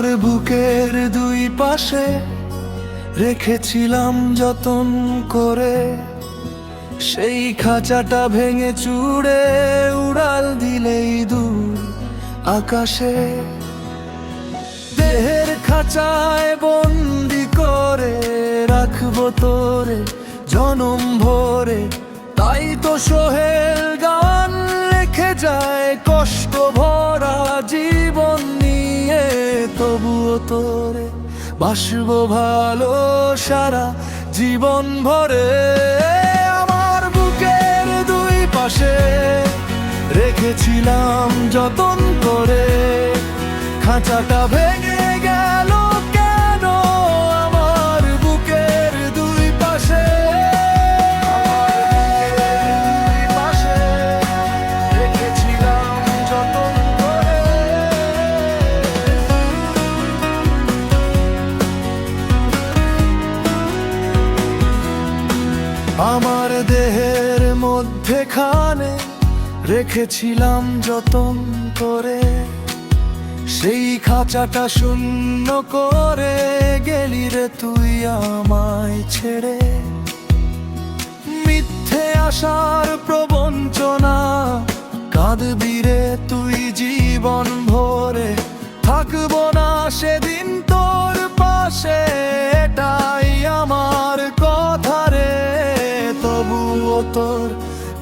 আমার বুকের দুই পাশে রেখেছিলাম যতন করে, সেই খাঁচাটা ভেঙে চুড়ে উড়াল দিলেই দূর আকাশে। দেহের খাঁচায় বন্দি করে রাখবো তোরে জনম ভরে, তাই তো সোহেল গান লিখে যায় কষ্ট ভরা জীবন নিয়ে। তবুও তোরে বাসবো ভালো সারা জীবন ভরে। আমার বুকের দুই পাশে রেখেছিলাম যতন করে, খাঁচাটা ভেঙে গেল কেন আমার বুকের দুই পাশে। রেখেছিলাম যতন করে। আমার দেহের মধ্যেখানে রেখেছিলাম যতন করে, সেই খাঁচাটা শূন্য করে গেলি রে তুই আমায় ছেড়ে। মিথ্যে আশার প্রবঞ্চনা কাঁদবি রে তুই জীবন ভরে, থাকবো না সেদিন তোর পাশে এটাই আমার কথা রে। তবুও তোর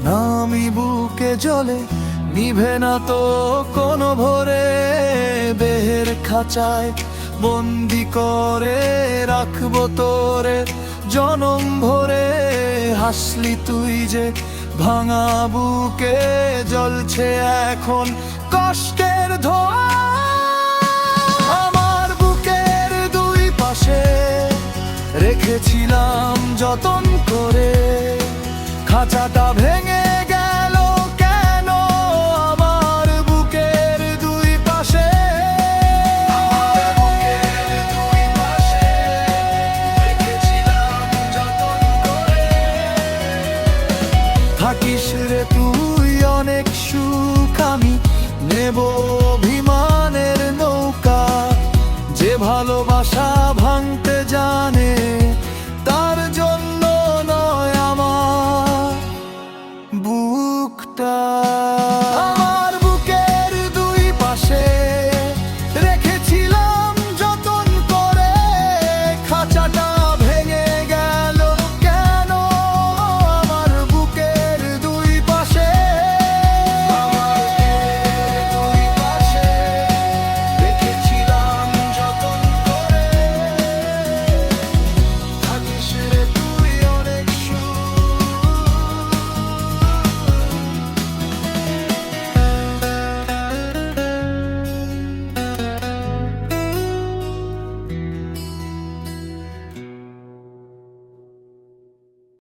নামই বুকে জ্বলে, নিভে না তো কোনো ভোরে। দেহের খাঁচায় বন্দি করে রাখবো তোরে জনম ভরে। হাসলি তুই যে ভাঙা বুকে, জ্বলছে এখন কষ্টের ধোঁয়া। আমার বুকের দুই পাশে রেখেছিলাম যতন করে, খাঁচাটা ভেঙে গেল কেন আমার বুকের দুই পাশে। থাকিস রে তুই অনেক সুখ, আমি নেব অভিমানের নৌকা। যে ভালোবাসা ভাঙতে জানে